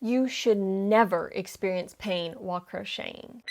You should never experience pain while crocheting.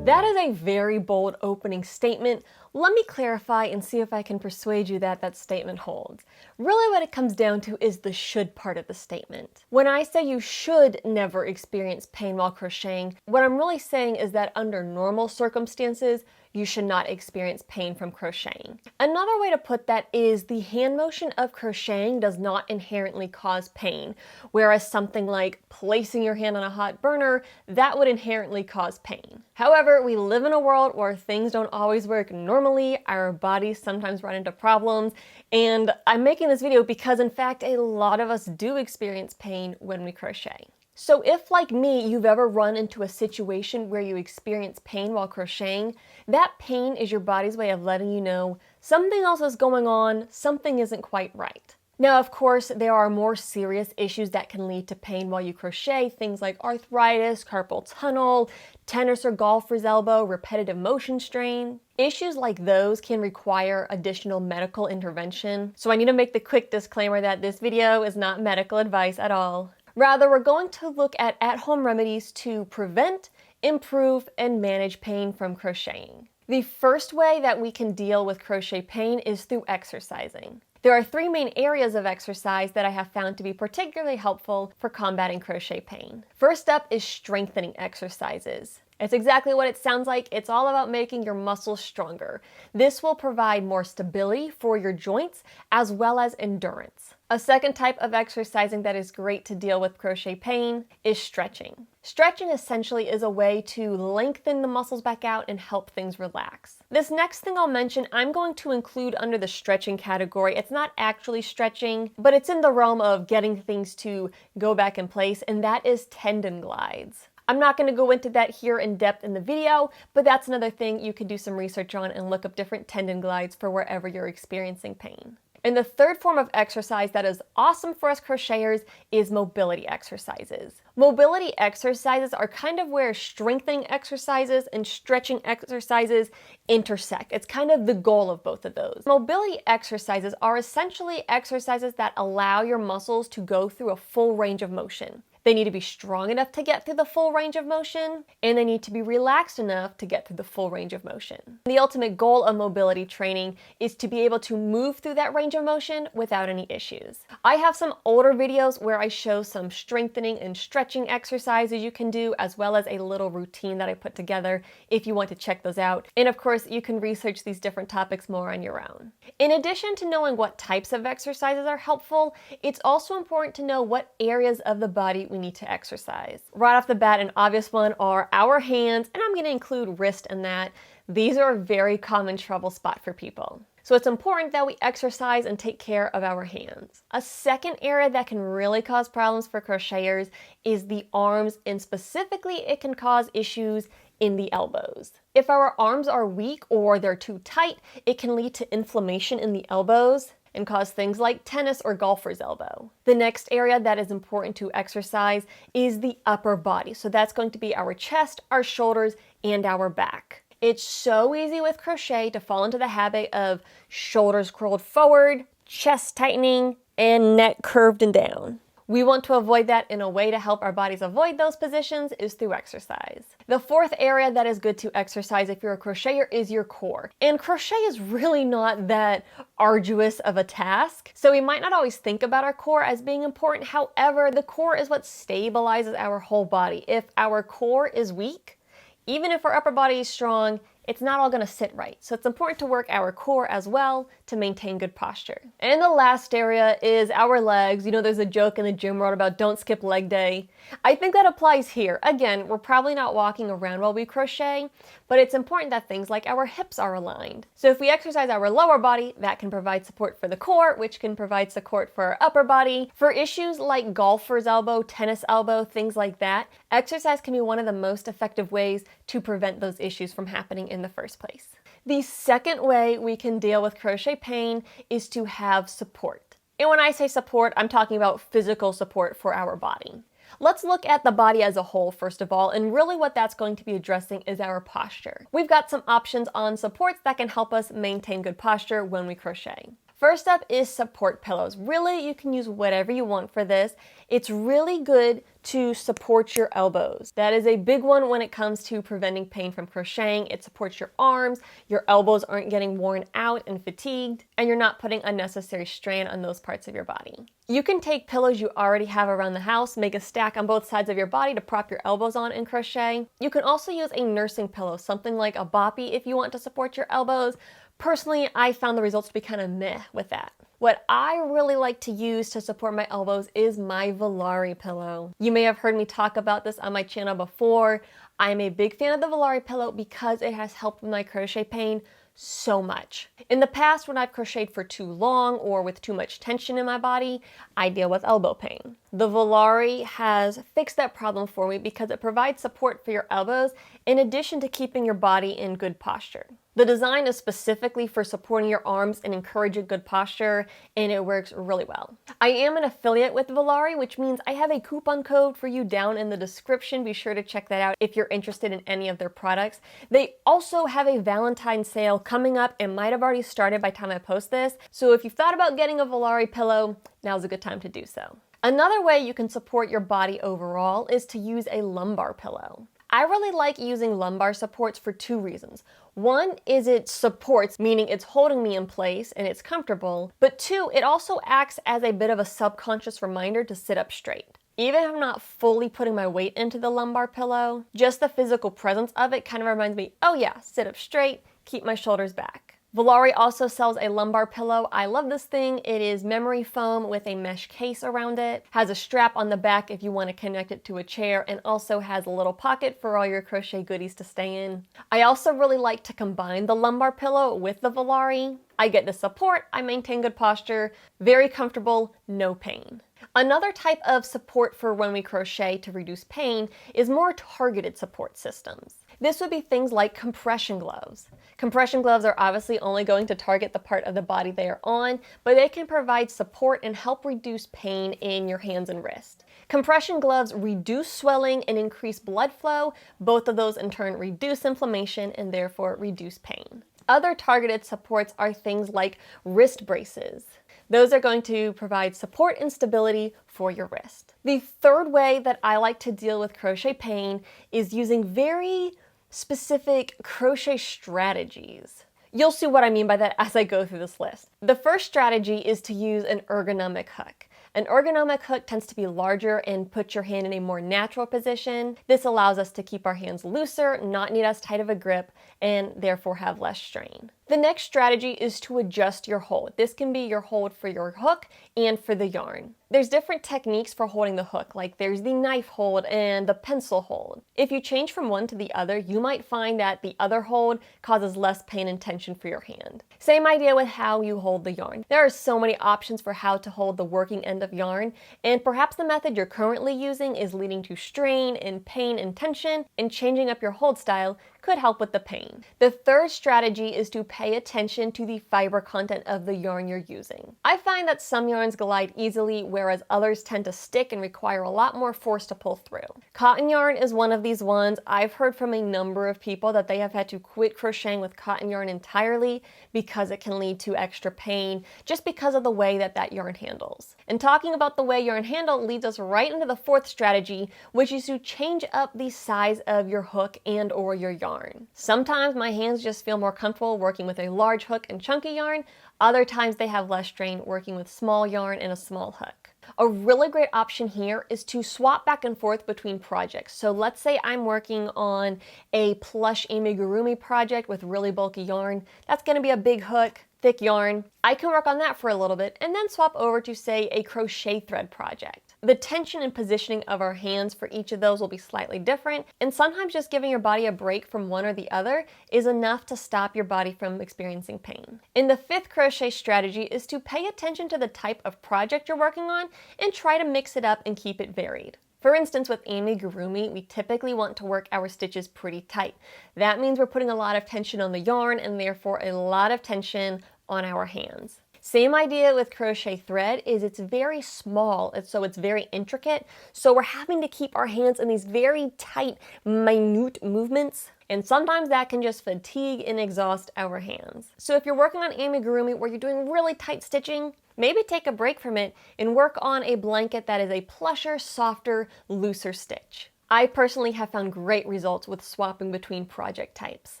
That is a very bold opening statement. Let me clarify and see if I can persuade you that that statement holds. Really what it comes down to is the should part of the statement. When I say you should never experience pain while crocheting, what I'm really saying is that under normal circumstances, you should not experience pain from crocheting. Another way to put that is the hand motion of crocheting does not inherently cause pain, whereas something like placing your hand on a hot burner, that would inherently cause pain. However, we live in a world where things don't always work normally, our bodies sometimes run into problems, and I'm making this video because in fact a lot of us do experience pain when we crochet. So if, like me, you've ever run into a situation where you experience pain while crocheting, that pain is your body's way of letting you know something else is going on, something isn't quite right. Now, of course, there are more serious issues that can lead to pain while you crochet, things like arthritis, carpal tunnel, tennis or golfer's elbow, repetitive motion strain. Issues like those can require additional medical intervention. So I need to make the quick disclaimer that this video is not medical advice at all. Rather, we're going to look at at-home remedies to prevent, improve, and manage pain from crocheting. The first way that we can deal with crochet pain is through exercising. There are three main areas of exercise that I have found to be particularly helpful for combating crochet pain. First up is strengthening exercises. It's exactly what it sounds like. It's all about making your muscles stronger. This will provide more stability for your joints as well as endurance. A second type of exercising that is great to deal with crochet pain is stretching. Stretching essentially is a way to lengthen the muscles back out and help things relax. This next thing I'll mention, I'm going to include under the stretching category. It's not actually stretching, but it's in the realm of getting things to go back in place, and that is tendon glides. I'm not going to go into that here in depth in the video, but that's another thing you could do some research on and look up different tendon glides for wherever you're experiencing pain. And the third form of exercise that is awesome for us crocheters is mobility exercises. Mobility exercises are kind of where strengthening exercises and stretching exercises intersect. It's kind of the goal of both of those. Mobility exercises are essentially exercises that allow your muscles to go through a full range of motion. They need to be strong enough to get through the full range of motion, and they need to be relaxed enough to get through the full range of motion. The ultimate goal of mobility training is to be able to move through that range of motion without any issues. I have some older videos where I show some strengthening and stretching exercises you can do, as well as a little routine that I put together if you want to check those out. And of course, you can research these different topics more on your own. In addition to knowing what types of exercises are helpful, it's also important to know what areas of the body we need to exercise. Right off the bat, an obvious one are our hands, and I'm going to include wrist in that. These are a very common trouble spot for people. So it's important that we exercise and take care of our hands. A second area that can really cause problems for crocheters is the arms, and specifically it can cause issues in the elbows. If our arms are weak or they're too tight, it can lead to inflammation in the elbows and cause things like tennis or golfer's elbow. The next area that is important to exercise is the upper body. So that's going to be our chest, our shoulders, and our back. It's so easy with crochet to fall into the habit of shoulders curled forward, chest tightening, and neck curved and down. We want to avoid that, and a way to help our bodies avoid those positions is through exercise. The fourth area that is good to exercise if you're a crocheter is your core. And crochet is really not that arduous of a task, so we might not always think about our core as being important. However, the core is what stabilizes our whole body. If our core is weak, even if our upper body is strong, it's not all going to sit right. So it's important to work our core as well to maintain good posture. And the last area is our legs. You know, there's a joke in the gym world about don't skip leg day. I think that applies here. Again, we're probably not walking around while we crochet, but it's important that things like our hips are aligned. So if we exercise our lower body, that can provide support for the core, which can provide support for our upper body. For issues like golfer's elbow, tennis elbow, things like that, exercise can be one of the most effective ways to prevent those issues from happening in the first place. The second way we can deal with crochet pain is to have support. And when I say support, I'm talking about physical support for our body. Let's look at the body as a whole first of all, and really what that's going to be addressing is our posture. We've got some options on supports that can help us maintain good posture when we crochet. First up is support pillows. Really, you can use whatever you want for this. It's really good to support your elbows. That is a big one when it comes to preventing pain from crocheting. It supports your arms, your elbows aren't getting worn out and fatigued, and you're not putting unnecessary strain on those parts of your body. You can take pillows you already have around the house, make a stack on both sides of your body to prop your elbows on and crochet. You can also use a nursing pillow, something like a boppy if you want to support your elbows. Personally, I found the results to be kind of meh with that. What I really like to use to support my elbows is my Volare pillow. You may have heard me talk about this on my channel before. I'm a big fan of the Volare pillow because it has helped with my crochet pain so much. In the past, when I've crocheted for too long or with too much tension in my body, I deal with elbow pain. The Volare has fixed that problem for me because it provides support for your elbows in addition to keeping your body in good posture. The design is specifically for supporting your arms and encouraging good posture, and it works really well. I am an affiliate with Volare, which means I have a coupon code for you down in the description. Be sure to check that out if you're interested in any of their products. They also have a Valentine's sale coming up. It might have already started by the time I post this, so if you've thought about getting a Volare pillow, now's a good time to do so. Another way you can support your body overall is to use a lumbar pillow. I really like using lumbar supports for two reasons. One is it supports, meaning it's holding me in place and it's comfortable, but two, it also acts as a bit of a subconscious reminder to sit up straight. Even if I'm not fully putting my weight into the lumbar pillow, just the physical presence of it kind of reminds me, oh yeah, sit up straight, keep my shoulders back. Volare also sells a lumbar pillow. I love this thing. It is memory foam with a mesh case around it, has a strap on the back if you want to connect it to a chair, and also has a little pocket for all your crochet goodies to stay in. I also really like to combine the lumbar pillow with the Volare. I get the support, I maintain good posture, very comfortable, no pain. Another type of support for when we crochet to reduce pain is more targeted support systems. This would be things like compression gloves. Compression gloves are obviously only going to target the part of the body they are on, but they can provide support and help reduce pain in your hands and wrist. Compression gloves reduce swelling and increase blood flow. Both of those in turn reduce inflammation and therefore reduce pain. Other targeted supports are things like wrist braces. Those are going to provide support and stability for your wrist. The third way that I like to deal with crochet pain is using very specific crochet strategies. You'll see what I mean by that as I go through this list. The first strategy is to use an ergonomic hook. An ergonomic hook tends to be larger and put your hand in a more natural position. This allows us to keep our hands looser, not need as tight of a grip, and therefore have less strain. The next strategy is to adjust your hold. This can be your hold for your hook and for the yarn. There's different techniques for holding the hook, like there's the knife hold and the pencil hold. If you change from one to the other, you might find that the other hold causes less pain and tension for your hand. Same idea with how you hold the yarn. There are so many options for how to hold the working end of yarn, and perhaps the method you're currently using is leading to strain and pain and tension, and changing up your hold style could help with the pain. The third strategy is to pay attention to the fiber content of the yarn you're using. I find that some yarns glide easily, whereas others tend to stick and require a lot more force to pull through. Cotton yarn is one of these ones. I've heard from a number of people that they have had to quit crocheting with cotton yarn entirely because it can lead to extra pain just because of the way that that yarn handles. And talking about the way yarn handle leads us right into the fourth strategy, which is to change up the size of your hook and or your yarn. Sometimes my hands just feel more comfortable working with a large hook and chunky yarn. Other times they have less strain working with small yarn and a small hook. A really great option here is to swap back and forth between projects. So let's say I'm working on a plush amigurumi project with really bulky yarn. That's going to be a big hook, thick yarn. I can work on that for a little bit and then swap over to, say, a crochet thread project. The tension and positioning of our hands for each of those will be slightly different, and sometimes just giving your body a break from one or the other is enough to stop your body from experiencing pain. And the fifth crochet strategy is to pay attention to the type of project you're working on and try to mix it up and keep it varied. For instance, with amigurumi, we typically want to work our stitches pretty tight. That means we're putting a lot of tension on the yarn and therefore a lot of tension on our hands. Same idea with crochet thread is it's very small, so it's very intricate. So we're having to keep our hands in these very tight, minute movements. And sometimes that can just fatigue and exhaust our hands. So if you're working on amigurumi where you're doing really tight stitching, maybe take a break from it and work on a blanket that is a plusher, softer, looser stitch. I personally have found great results with swapping between project types.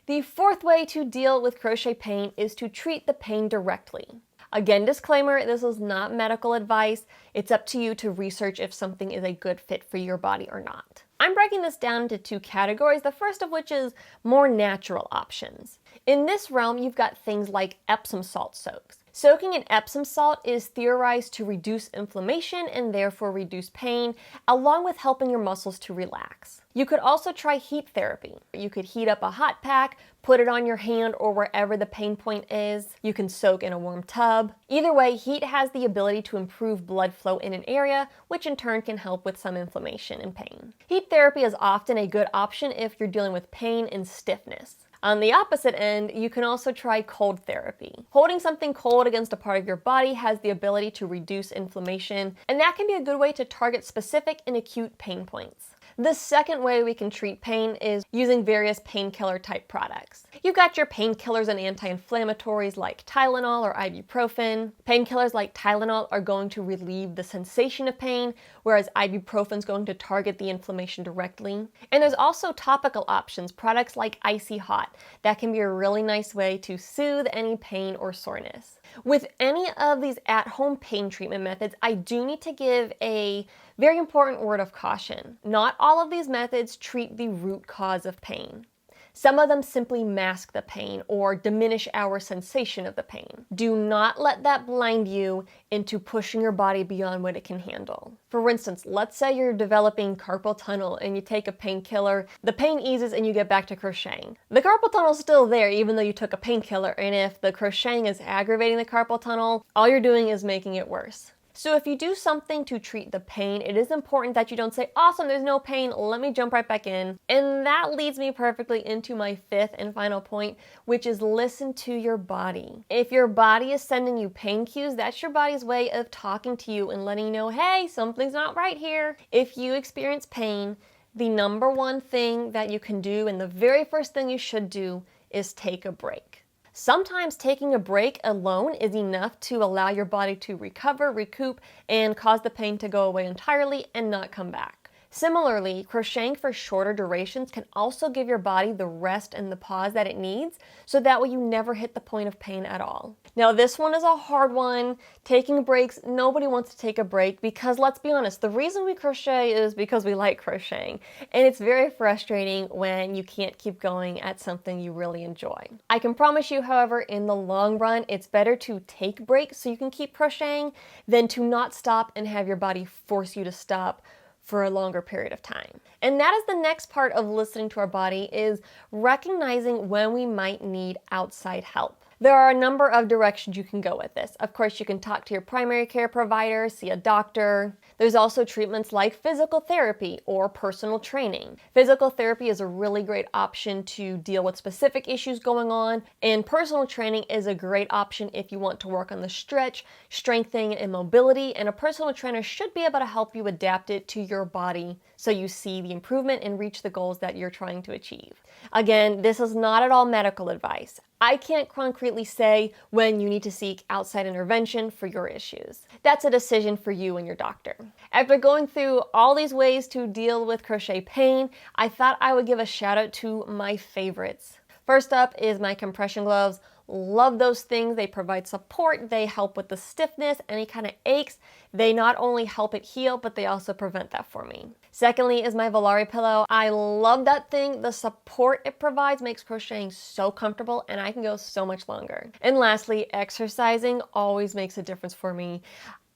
The fourth way to deal with crochet pain is to treat the pain directly. Again, disclaimer, this is not medical advice. It's up to you to research if something is a good fit for your body or not. I'm breaking this down into two categories, the first of which is more natural options. In this realm, you've got things like Epsom salt soaks. Soaking in Epsom salt is theorized to reduce inflammation and therefore reduce pain, along with helping your muscles to relax. You could also try heat therapy. You could heat up a hot pack, put it on your hand or wherever the pain point is. You can soak in a warm tub. Either way, heat has the ability to improve blood flow in an area, which in turn can help with some inflammation and pain. Heat therapy is often a good option if you're dealing with pain and stiffness. On the opposite end, you can also try cold therapy. Holding something cold against a part of your body has the ability to reduce inflammation, and that can be a good way to target specific and acute pain points. The second way we can treat pain is using various painkiller type products. You've got your painkillers and anti-inflammatories like Tylenol or ibuprofen. Painkillers like Tylenol are going to relieve the sensation of pain, whereas ibuprofen is going to target the inflammation directly. And there's also topical options, products like Icy Hot, that can be a really nice way to soothe any pain or soreness. With any of these at-home pain treatment methods, I do need to give a very important word of caution. Not all of these methods treat the root cause of pain. Some of them simply mask the pain or diminish our sensation of the pain. Do not let that blind you into pushing your body beyond what it can handle. For instance, let's say you're developing carpal tunnel and you take a painkiller, the pain eases and you get back to crocheting. The carpal tunnel is still there even though you took a painkiller, and if the crocheting is aggravating the carpal tunnel, all you're doing is making it worse. So if you do something to treat the pain, it is important that you don't say, awesome, there's no pain, let me jump right back in. And that leads me perfectly into my fifth and final point, which is listen to your body. If your body is sending you pain cues, that's your body's way of talking to you and letting you know, hey, something's not right here. If you experience pain, the number one thing that you can do and the very first thing you should do is take a break. Sometimes taking a break alone is enough to allow your body to recover, recoup, and cause the pain to go away entirely and not come back. Similarly, crocheting for shorter durations can also give your body the rest and the pause that it needs, so that way you never hit the point of pain at all. Now this one is a hard one. Taking breaks, nobody wants to take a break because let's be honest, the reason we crochet is because we like crocheting. And it's very frustrating when you can't keep going at something you really enjoy. I can promise you, however, in the long run, it's better to take breaks so you can keep crocheting than to not stop and have your body force you to stop for a longer period of time. And that is the next part of listening to our body, is recognizing when we might need outside help. There are a number of directions you can go with this. Of course, you can talk to your primary care provider, see a doctor. There's also treatments like physical therapy or personal training. Physical therapy is a really great option to deal with specific issues going on, and personal training is a great option if you want to work on the stretch, strengthening, and mobility, and a personal trainer should be able to help you adapt it to your body so you see the improvement and reach the goals that you're trying to achieve. Again, this is not at all medical advice. I can't concretely say when you need to seek outside intervention for your issues. That's a decision for you and your doctor. After going through all these ways to deal with crochet pain, I thought I would give a shout out to my favorites. First up is my compression gloves. Love those things. They provide support, they help with the stiffness, any kind of aches. They not only help it heal, but they also prevent that for me. Secondly is my Volare pillow. I love that thing. The support it provides makes crocheting so comfortable, and I can go so much longer. And lastly, exercising always makes a difference for me.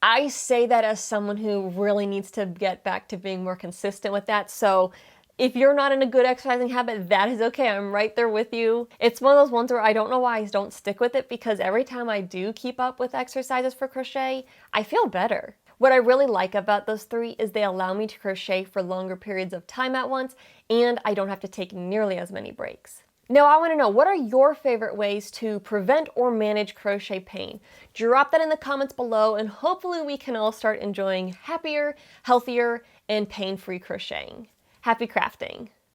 I say that as someone who really needs to get back to being more consistent with that, so if you're not in a good exercising habit, that is okay. I'm right there with you. It's one of those ones where I don't know why I don't stick with it, because every time I do keep up with exercises for crochet, I feel better. What I really like about those three is they allow me to crochet for longer periods of time at once, and I don't have to take nearly as many breaks. Now I want to know, what are your favorite ways to prevent or manage crochet pain? Drop that in the comments below, and hopefully we can all start enjoying happier, healthier, and pain-free crocheting. Happy crafting!